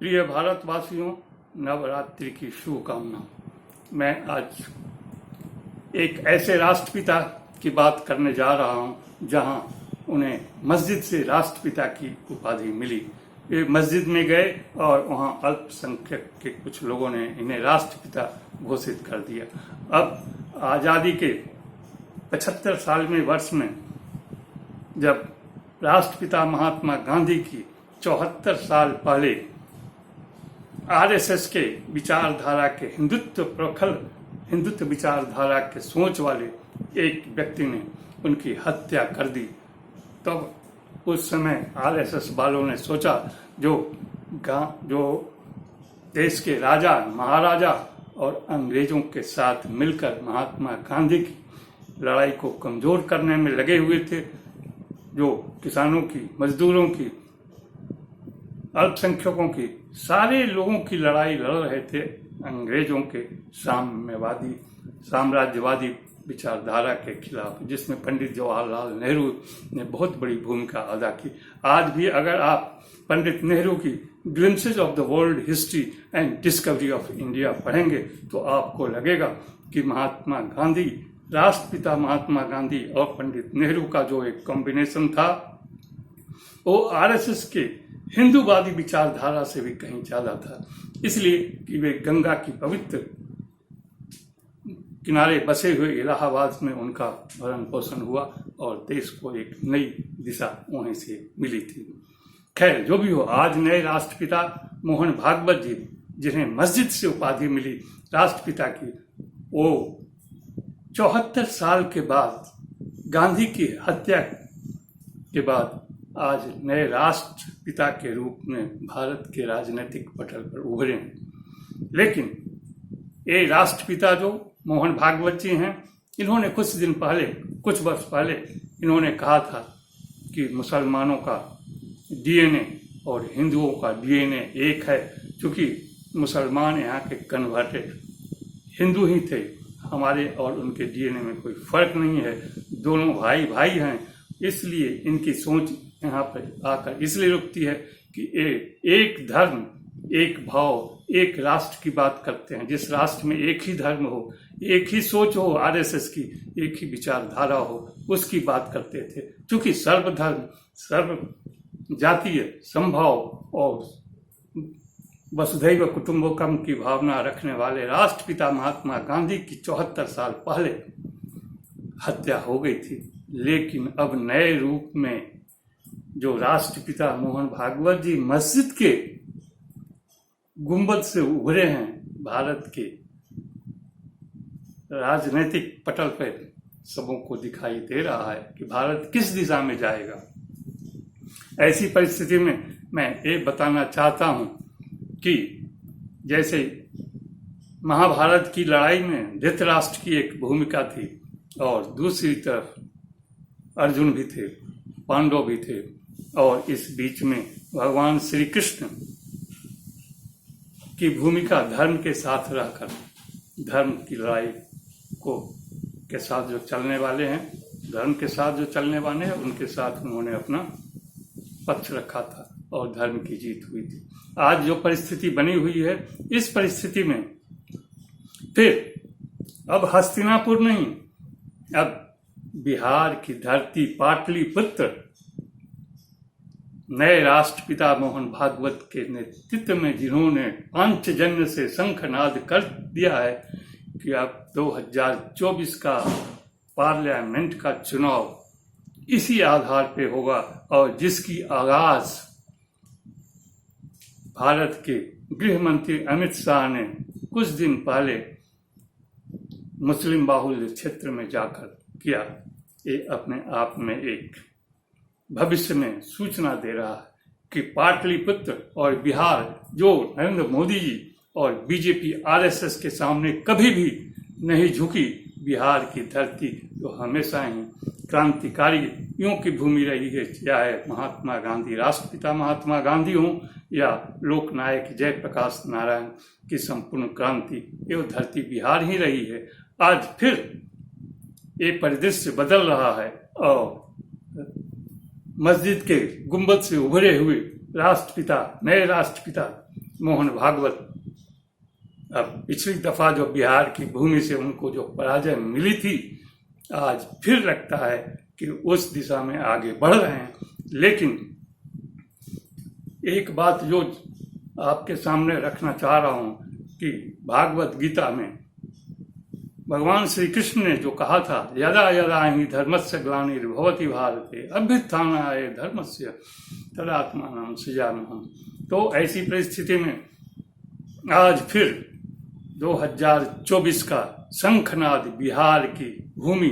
प्रिय भारतवासियों, नवरात्रि की शुभकामना। मैं आज एक ऐसे राष्ट्रपिता की बात करने जा रहा हूं जहां उन्हें मस्जिद से राष्ट्रपिता की उपाधि मिली। वे मस्जिद में गए और वहां अल्पसंख्यक के कुछ लोगों ने इन्हें राष्ट्रपिता घोषित कर दिया। अब आज़ादी के 75 सालवें वर्ष में जब राष्ट्रपिता महात्मा गांधी की 74 साल पहले आरएसएस के विचारधारा के हिंदुत्व विचारधारा के सोच वाले एक व्यक्ति ने उनकी हत्या कर दी, तब उस समय आरएसएस वालों ने सोचा जो देश के राजा महाराजा और अंग्रेजों के साथ मिलकर महात्मा गांधी की लड़ाई को कमजोर करने में लगे हुए थे, जो किसानों की, मजदूरों की, अल्पसंख्यकों की, सारे लोगों की लड़ाई लड़ रहे थे अंग्रेजों के साम्राज्यवादी विचारधारा के खिलाफ, जिसमें पंडित जवाहरलाल नेहरू ने बहुत बड़ी भूमिका अदा की। आज भी अगर आप पंडित नेहरू की glimpses of the world history and discovery of India पढ़ेंगे तो आपको लगेगा कि महात्मा गांधी, राष्ट्रपिता महात्मा गांधी और पंडित नेहरू का जो एक कॉम्बिनेशन था वो आरएसएस के हिंदूवादी विचारधारा से भी कहीं ज्यादा था, इसलिए कि वे गंगा की पवित्र किनारे बसे हुए इलाहाबाद में उनका भरण पोषण हुआ और देश को एक नई दिशा वहीं से मिली थी। खैर, जो भी हो, आज नए राष्ट्रपिता मोहन भागवत जी, जिन्हें मस्जिद से उपाधि मिली राष्ट्रपिता की, वो 74 साल के बाद, गांधी की हत्या के बाद आज नए राष्ट्रपिता के रूप में भारत के राजनीतिक पटल पर उभरे हैं। लेकिन ये राष्ट्रपिता जो मोहन भागवत जी हैं, इन्होंने कुछ वर्ष पहले इन्होंने कहा था कि मुसलमानों का डीएनए और हिंदुओं का डीएनए एक है, क्योंकि मुसलमान यहाँ के कन्वर्टेड हिंदू ही थे, हमारे और उनके डीएनए में कोई फर्क नहीं है, दोनों भाई भाई हैं। इसलिए इनकी सोच यहाँ पर आकर इसलिए रुकती है कि एक धर्म, एक भाव, एक राष्ट्र की बात करते हैं। जिस राष्ट्र में एक ही धर्म हो, एक ही सोच हो आरएसएस की, एक ही विचारधारा हो, उसकी बात करते थे। क्योंकि सर्वधर्म, सर्व जातीय समभाव और वसुधैव कुटुंबकम की भावना रखने वाले राष्ट्रपिता महात्मा गांधी की 74 साल पहले हत्या हो गई थी। लेकिन अब नए रूप में जो राष्ट्रपिता मोहन भागवत जी मस्जिद के गुंबद से उभरे हैं, भारत के राजनीतिक पटल पर सबों को दिखाई दे रहा है कि भारत किस दिशा में जाएगा। ऐसी परिस्थिति में मैं ये बताना चाहता हूं कि जैसे महाभारत की लड़ाई में धृतराष्ट्र की एक भूमिका थी और दूसरी तरफ अर्जुन भी थे, पांडव भी थे, और इस बीच में भगवान श्री कृष्ण की भूमिका धर्म के साथ रहकर, धर्म की लड़ाई के साथ जो चलने वाले हैं, धर्म के साथ जो चलने वाले हैं, उनके साथ उन्होंने अपना पक्ष रखा था और धर्म की जीत हुई थी। आज जो परिस्थिति बनी हुई है, इस परिस्थिति में फिर अब हस्तिनापुर नहीं, अब बिहार की धरती पाटलिपुत्र नए राष्ट्रपिता मोहन भागवत के नेतृत्व में, जिन्होंने पांचजन्य से शंखनाद कर दिया है कि अब 2024 का पार्लियामेंट का चुनाव इसी आधार पे होगा, और जिसकी आगाज भारत के गृह मंत्री अमित शाह ने कुछ दिन पहले मुस्लिम बाहुल्य क्षेत्र में जाकर किया। ये अपने आप में एक भविष्य में सूचना दे रहा है कि पाटलिपुत्र और बिहार, जो नरेंद्र मोदी जी और बीजेपी आरएसएस के सामने कभी भी नहीं झुकी, बिहार की धरती जो हमेशा ही क्रांतिकारियों की भूमि रही है, चाहे महात्मा गांधी, राष्ट्रपिता महात्मा गांधी हों या लोकनायक जयप्रकाश नारायण की संपूर्ण क्रांति, ये धरती बिहार ही रही है। आज फिर ये परिदृश्य बदल रहा है और मस्जिद के गुंबद से उभरे हुए राष्ट्रपिता, नए राष्ट्रपिता मोहन भागवत अब पिछली दफा जो बिहार की भूमि से उनको जो पराजय मिली थी, आज फिर लगता है कि उस दिशा में आगे बढ़ रहे हैं। लेकिन एक बात जो आपके सामने रखना चाह रहा हूं कि भागवत गीता में भगवान श्री कृष्ण ने जो कहा था, यदा यदा हि धर्मस्य ग्लानिर्भवति भारते अभ्युत्थानाय धर्मस्य तदात्मानं सृजाम्यहम्। तो ऐसी परिस्थिति में आज फिर 2024 का शंखनाद बिहार की भूमि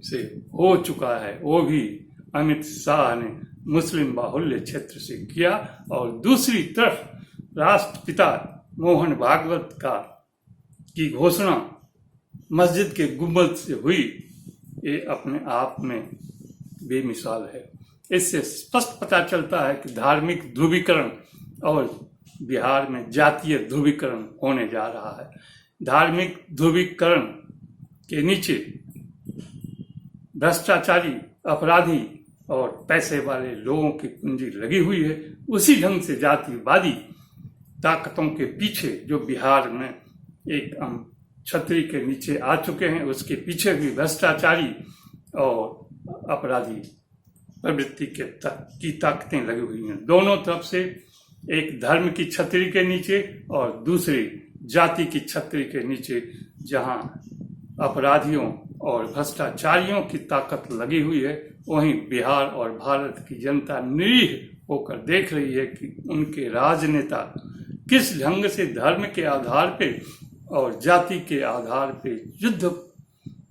से हो चुका है। वो भी अमित शाह ने मुस्लिम बाहुल्य क्षेत्र से किया, और दूसरी तरफ राष्ट्रपिता मोहन भागवत की घोषणा मस्जिद के गुंबद से हुई। ये अपने आप में बेमिसाल है। इससे स्पष्ट पता चलता है कि धार्मिक ध्रुवीकरण और बिहार में जातीय ध्रुवीकरण होने जा रहा है। धार्मिक ध्रुवीकरण के नीचे भ्रष्टाचारी, अपराधी और पैसे वाले लोगों की पूंजी लगी हुई है। उसी ढंग से जातिवादी ताकतों के पीछे जो बिहार में एक छतरी के नीचे आ चुके हैं, उसके पीछे भी भ्रष्टाचारी और अपराधी प्रवृत्ति की ताकतें लगी हुई हैं। दोनों तरफ से, एक धर्म की छतरी के नीचे और दूसरी जाति की छतरी के नीचे, जहां अपराधियों और भ्रष्टाचारियों की ताकत लगी हुई है, वहीं बिहार और भारत की जनता निरीह होकर देख रही है कि उनके राजनेता किस ढंग से धर्म के आधार पे और जाति के आधार पे युद्ध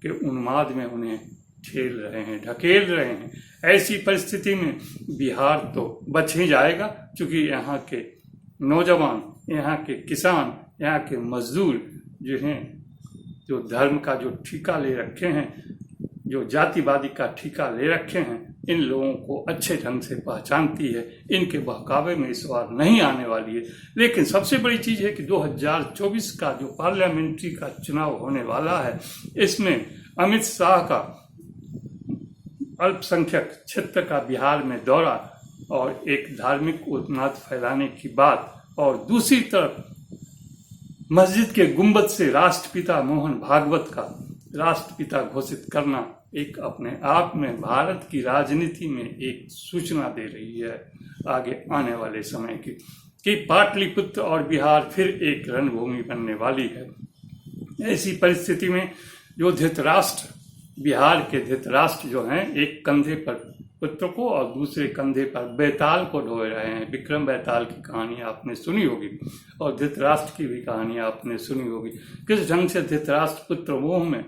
के उन्माद में उन्हें ठेल रहे हैं, ढकेल रहे हैं। ऐसी परिस्थिति में बिहार तो बच ही जाएगा, क्योंकि यहाँ के नौजवान, यहाँ के किसान, यहाँ के मजदूर जो धर्म का जो ठेका ले रखे हैं, जो जातिवादी का ठेका ले रखे हैं, इन लोगों को अच्छे ढंग से पहचानती है। इनके बहकावे में इस बार नहीं आने वाली है। लेकिन सबसे बड़ी चीज है कि 2024 का जो पार्लियामेंट्री का चुनाव होने वाला है, इसमें अमित शाह का अल्पसंख्यक क्षेत्र का बिहार में दौरा और एक धार्मिक उन्माद फैलाने की बात, और दूसरी तरफ मस्जिद के गुंबद से राष्ट्रपिता मोहन भागवत का राष्ट्रपिता घोषित करना एक अपने आप में भारत की राजनीति में एक सूचना दे रही है आगे आने वाले समय की, कि पाटलिपुत्र और बिहार फिर एक रणभूमि बनने वाली है। ऐसी परिस्थिति में जो धृतराष्ट्र, बिहार के धृतराष्ट्र जो हैं, एक कंधे पर पुत्र को और दूसरे कंधे पर बैताल को ढोए रहे हैं। विक्रम बैताल की कहानी आपने सुनी होगी और धृतराष्ट्र की भी कहानी आपने सुनी होगी। किस ढंग से धृतराष्ट्र पुत्र मोह में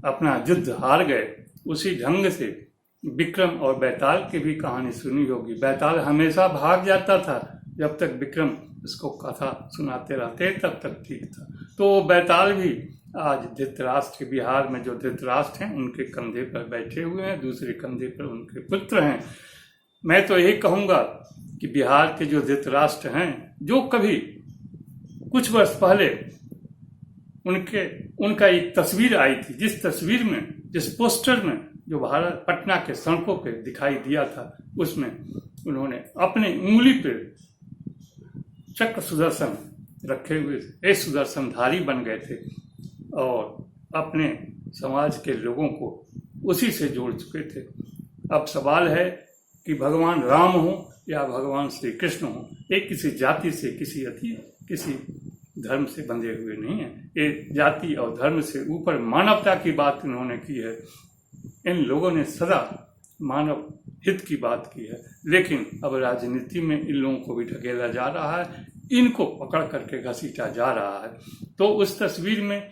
अपना युद्ध हार गए, उसी ढंग से विक्रम और बैताल की भी कहानी सुनी होगी। बैताल हमेशा भाग जाता था, जब तक विक्रम इसको कथा सुनाते रहते तब तक ठीक था। तो बैताल भी आज धृतराष्ट्र, बिहार में जो धृतराष्ट्र हैं उनके कंधे पर बैठे हुए हैं, दूसरे कंधे पर उनके पुत्र हैं। मैं तो यही कहूंगा कि बिहार के जो धृतराष्ट्र हैं, जो कभी कुछ वर्ष पहले उनका एक तस्वीर आई थी, जिस तस्वीर में, जिस पोस्टर में जो भारत पटना के सड़कों पे दिखाई दिया था, उसमें उन्होंने अपने उंगली पे चक्र सुदर्शन रखे हुए थे, सुदर्शनधारी बन गए थे और अपने समाज के लोगों को उसी से जोड़ चुके थे। अब सवाल है कि भगवान राम हो या भगवान श्री कृष्ण हो, ये किसी जाति से, किसी धर्म से बंधे हुए नहीं है। ये जाति और धर्म से ऊपर मानवता की बात इन्होंने की है। इन लोगों ने सदा मानव हित की बात की है, लेकिन अब राजनीति में इन लोगों को भी ढकेला जा रहा है, इनको पकड़ करके घसीटा जा रहा है। तो उस तस्वीर में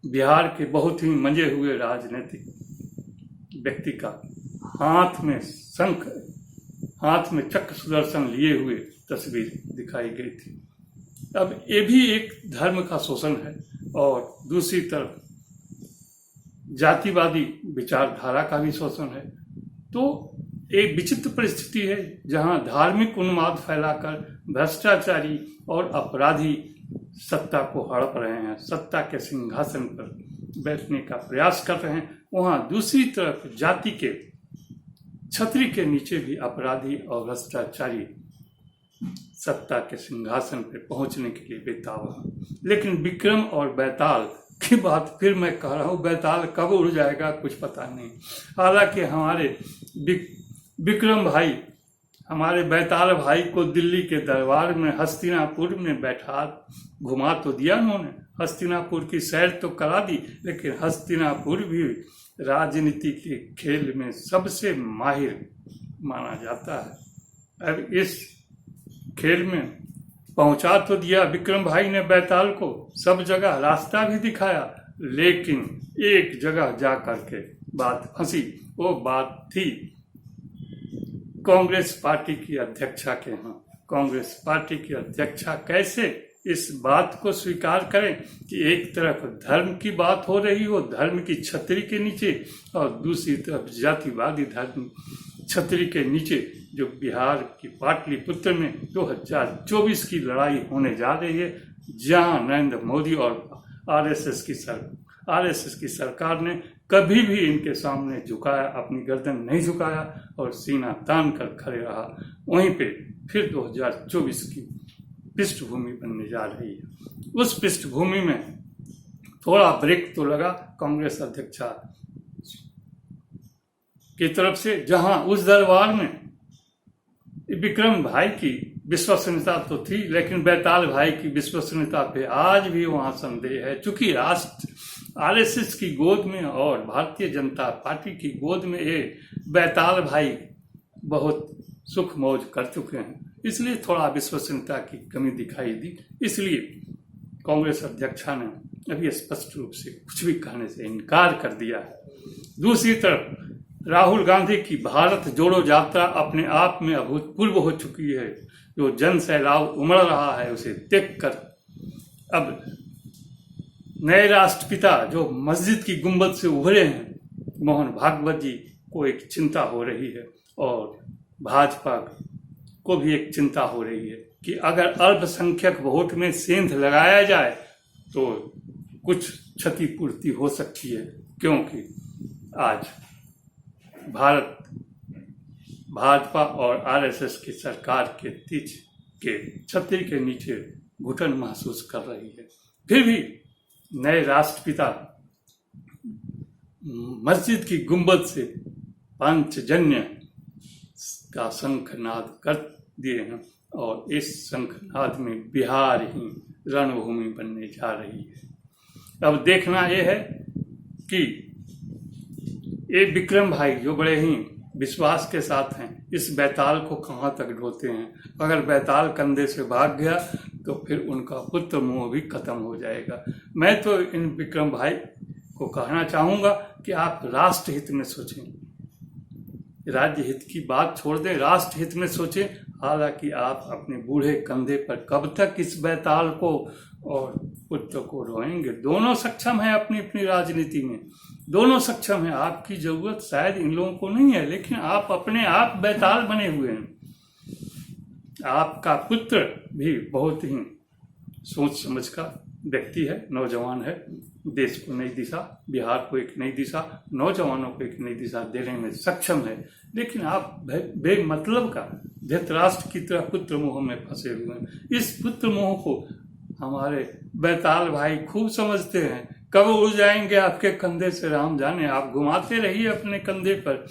बिहार के बहुत ही मंजे हुए राजनीतिक व्यक्ति का हाथ में शंख, हाथ में चक्र सुदर्शन लिए हुए तस्वीर दिखाई गई थी। अब ये भी एक धर्म का शोषण है और दूसरी तरफ जातिवादी विचारधारा का भी शोषण है। तो एक विचित्र परिस्थिति है जहां धार्मिक उन्माद फैलाकर भ्रष्टाचारी और अपराधी सत्ता को हड़प रहे हैं, सत्ता के सिंहासन पर बैठने का प्रयास कर रहे हैं। वहां दूसरी तरफ जाति के छतरी के नीचे भी अपराधी और भ्रष्टाचारी सत्ता के सिंहासन पर पहुंचने के लिए बेताब हैं। लेकिन विक्रम और बैताल की बात फिर मैं कह रहा हूँ, बैताल कब उड़ जाएगा कुछ पता नहीं। हालांकि हमारे विक्रम भाई, हमारे बैताल भाई को दिल्ली के दरबार में हस्तिनापुर में बैठा घुमा तो दिया उन्होंने, हस्तिनापुर की सैर तो करा दी, लेकिन हस्तिनापुर भी राजनीति के खेल में सबसे माहिर माना जाता है। अब इस खेल में पहुंचा तो दिया विक्रम भाई ने बैताल को, सब जगह रास्ता भी दिखाया, लेकिन एक जगह जा करके बात फंसी। वो बात थी कांग्रेस पार्टी की अध्यक्षा के यहाँ। कांग्रेस पार्टी की अध्यक्षा कैसे इस बात को स्वीकार करें कि एक तरफ धर्म की बात हो रही हो, धर्म की छतरी के नीचे, और दूसरी तरफ जातिवादी धर्म छतरी के नीचे, जो बिहार की पाटलिपुत्र में 2024 की लड़ाई होने जा रही है, जहां नरेंद्र मोदी और आरएसएस की सरकार ने कभी भी इनके सामने झुकाया, अपनी गर्दन नहीं झुकाया और सीना तान कर खड़े रहा। वहीं पे फिर 2024 की पृष्ठभूमि बनने जा रही है। उस पृष्ठभूमि में थोड़ा ब्रेक तो लगा कांग्रेस अध्यक्षा की तरफ से, जहां उस दरबार में विक्रम भाई की विश्वसनीयता तो थी, लेकिन बैताल भाई की विश्वसनीयता पे आज भी वहां संदेह है। चूंकि राष्ट्र आरएसएस की गोद में और भारतीय जनता पार्टी की गोद में ये बैताल भाई बहुत सुख मौज कर चुके हैं, इसलिए थोड़ा विश्वसनीयता की कमी दिखाई दी। इसलिए कांग्रेस अध्यक्षा ने अभी स्पष्ट रूप से कुछ भी कहने से इनकार कर दिया है। दूसरी तरफ राहुल गांधी की भारत जोड़ो यात्रा अपने आप में अभूतपूर्व हो चुकी है। जो जन सैलाब उमड़ रहा है उसे देखकर अब नए राष्ट्रपिता जो मस्जिद की गुंबद से उभरे हैं, मोहन भागवत जी को एक चिंता हो रही है, और भाजपा को भी एक चिंता हो रही है कि अगर अल्पसंख्यक वोट में सेंध लगाया जाए तो कुछ क्षतिपूर्ति हो सकती है, क्योंकि आज भाजपा और आरएसएस की सरकार के बीच के छतरी के नीचे घुटन महसूस कर रही है। फिर भी नए राष्ट्रपिता मस्जिद की गुंबद से पंचजन्य का शंखनाद कर दिए हैं, और इस शंखनाद में बिहार ही रणभूमि बनने जा रही है। अब देखना यह है कि ये विक्रम भाई जो बड़े ही विश्वास के साथ हैं, इस बैताल को कहाँ तक ढोते हैं। अगर बैताल कंधे से भाग गया तो फिर उनका पुत्र मोह भी खत्म हो जाएगा। मैं तो इन विक्रम भाई को कहना चाहूँगा कि आप राष्ट्र हित में सोचें, राज्य हित की बात छोड़ दें, राष्ट्र हित में सोचें। हालांकि आप अपने बूढ़े कंधे पर कब तक इस बैताल को और पुत्र को रोएंगे। दोनों सक्षम है अपनी अपनी राजनीति में, दोनों सक्षम है। आपकी जरूरत शायद इन लोगों को नहीं है, लेकिन आप अपने आप बैताल बने हुए हैं। आपका पुत्र भी बहुत ही सोच समझ का व्यक्ति है, नौजवान है, देश को नई दिशा, बिहार को एक नई दिशा, नौजवानों को एक नई दिशा देने में सक्षम है। लेकिन आप बेमतलब का धृतराष्ट्र की तरह पुत्र मोह में फंसे हुए हैं। इस पुत्र मोह को हमारे बैताल भाई खूब समझते हैं। कब उड़ जाएंगे आपके कंधे से राम जाने। आप घुमाते रहिए अपने कंधे पर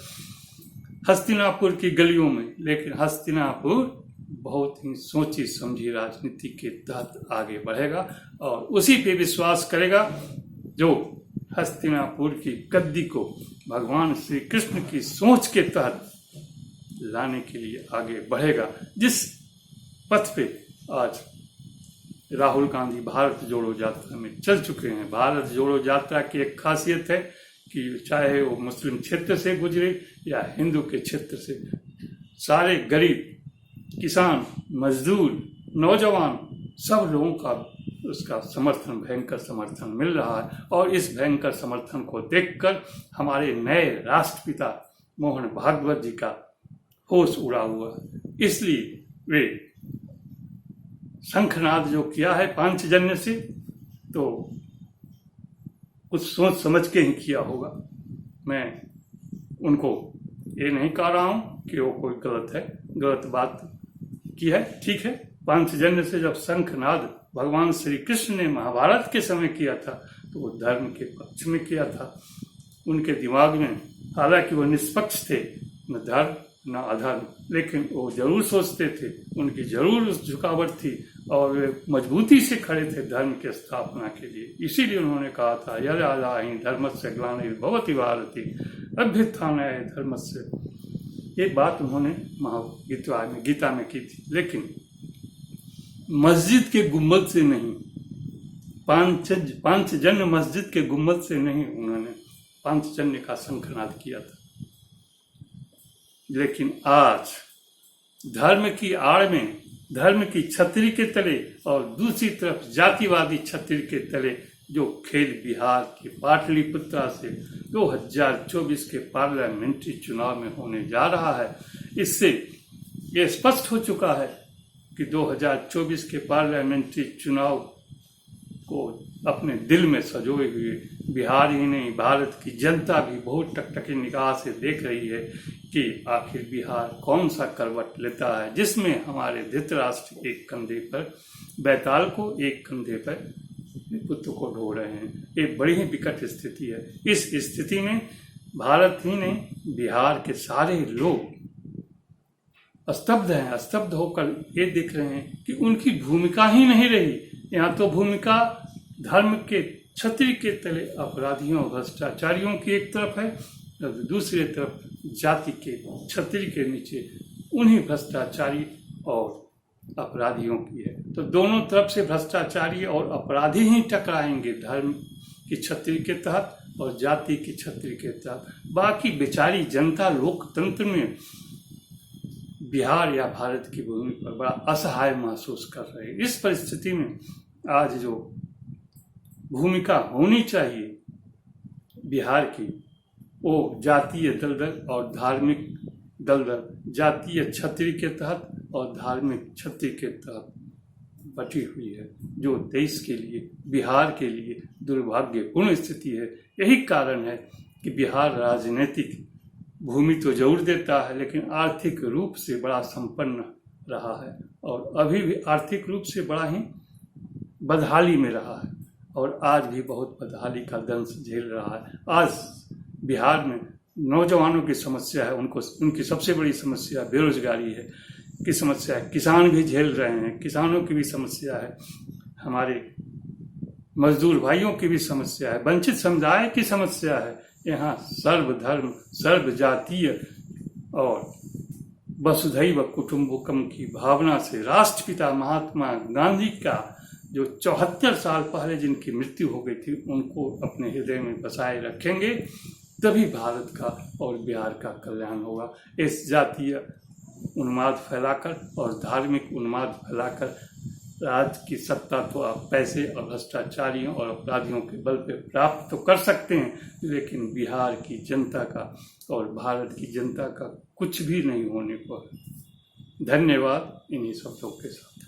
हस्तिनापुर की गलियों में, लेकिन हस्तिनापुर बहुत ही सोची समझी राजनीति के तहत आगे बढ़ेगा और उसी पे विश्वास करेगा जो हस्तिनापुर की गद्दी को भगवान श्री कृष्ण की सोच के तहत लाने के लिए आगे बढ़ेगा। जिस पथ पे आज राहुल गांधी भारत जोड़ो यात्रा में चल चुके हैं। भारत जोड़ो यात्रा की एक खासियत है कि चाहे वो मुस्लिम क्षेत्र से गुजरे या हिंदू के क्षेत्र से, सारे गरीब, किसान, मजदूर, नौजवान, सब लोगों का उसका समर्थन, भयंकर समर्थन मिल रहा है। और इस भयंकर समर्थन को देखकर हमारे नए राष्ट्रपिता मोहन भागवत जी का होश उड़ा हुआ है। इसलिए वे शंखनाद जो किया है पांचजन्य से, तो कुछ सोच समझ के ही किया होगा। मैं उनको ये नहीं कह रहा हूं कि वो कोई गलत है, गलत बात की है, ठीक है, पांचजन्य से जब शंखनाद भगवान श्री कृष्ण ने महाभारत के समय किया था तो वो धर्म के पक्ष में किया था। उनके दिमाग में, हालांकि वो निष्पक्ष थे, न धर्म न अधर्म, लेकिन वो जरूर सोचते थे, उनकी जरूर झुकावट थी और वे मजबूती से खड़े थे धर्म की स्थापना के लिए। इसीलिए उन्होंने कहा था, यदा हि धर्मस्य ग्लानिर्भवति भारती अभ्युत्थानाय धर्मस्य। ये बात उन्होंने गीता में की थी, लेकिन मस्जिद के गुम्बद से नहीं, पांचजन्य मस्जिद के गुम्बद से नहीं उन्होंने पांचजन्य का शंखनाद किया था। लेकिन आज धर्म की आड़ में, धर्म की छतरी के तले और दूसरी तरफ जातिवादी छतरी के तले जो खेल बिहार के पाटलिपुत्रा से 2024 के पार्लियामेंट्री चुनाव में होने जा रहा है, इससे ये स्पष्ट हो चुका है कि 2024 के पार्लियामेंट्री चुनाव को अपने दिल में सजोए हुए बिहार ही नहीं, भारत की जनता भी बहुत टकटकी निगाह से देख रही है कि आखिर बिहार कौन सा करवट लेता है, जिसमें हमारे धृतराष्ट्र एक कंधे पर बैताल को, एक कंधे पर पुत्र को ढो रहे हैं। एक बड़ी ही विकट स्थिति है। इस स्थिति में भारत ही नहीं, बिहार के सारे लोग स्तब्ध हैं। स्तब्ध होकर ये देख रहे हैं कि उनकी भूमिका ही नहीं रही। यहाँ तो भूमिका धर्म के छतरी के तले अपराधियों, भ्रष्टाचारियों की एक तरफ है, और दूसरी तरफ जाति के छतरी के नीचे उन्हीं भ्रष्टाचारी और अपराधियों की है। तो दोनों तरफ से भ्रष्टाचारी और अपराधी ही टकराएंगे, धर्म की छतरी के तहत और जाति की छतरी के तहत। बाकी बेचारी जनता लोकतंत्र में बिहार या भारत की भूमि पर बड़ा असहाय महसूस कर रहे हैं। इस परिस्थिति में आज जो भूमिका होनी चाहिए बिहार की, वो जातीय दलदल और धार्मिक दलदल, जातीय छतरी के तहत और धार्मिक छतरी के तहत बटी हुई है, जो देश के लिए, बिहार के लिए दुर्भाग्यपूर्ण स्थिति है। यही कारण है कि बिहार राजनीतिक भूमि तो जरूर देता है, लेकिन आर्थिक रूप से बड़ा संपन्न रहा है और अभी भी आर्थिक रूप से बड़ा ही बदहाली में रहा है और आज भी बहुत बदहाली का दंश झेल रहा है। आज बिहार में नौजवानों की समस्या है, उनकी सबसे बड़ी समस्या बेरोजगारी है की समस्या है। किसान भी झेल रहे हैं, किसानों की भी समस्या है, हमारे मजदूर भाइयों की भी समस्या है, वंचित समुदाय की समस्या है। यहाँ सर्वधर्म, सर्वजातीय और वसुधैव कुटुंबकम की भावना से राष्ट्रपिता महात्मा गांधी का जो 74 साल पहले जिनकी मृत्यु हो गई थी, उनको अपने हृदय में बसाए रखेंगे, तभी भारत का और बिहार का कल्याण होगा। इस जातीय उन्माद फैलाकर और धार्मिक उन्माद फैलाकर राज्य की सत्ता तो आप पैसे और भ्रष्टाचारियों और अपराधियों के बल पे प्राप्त तो कर सकते हैं, लेकिन बिहार की जनता का और भारत की जनता का कुछ भी नहीं होने पर। धन्यवाद इन्हीं शब्दों के साथ।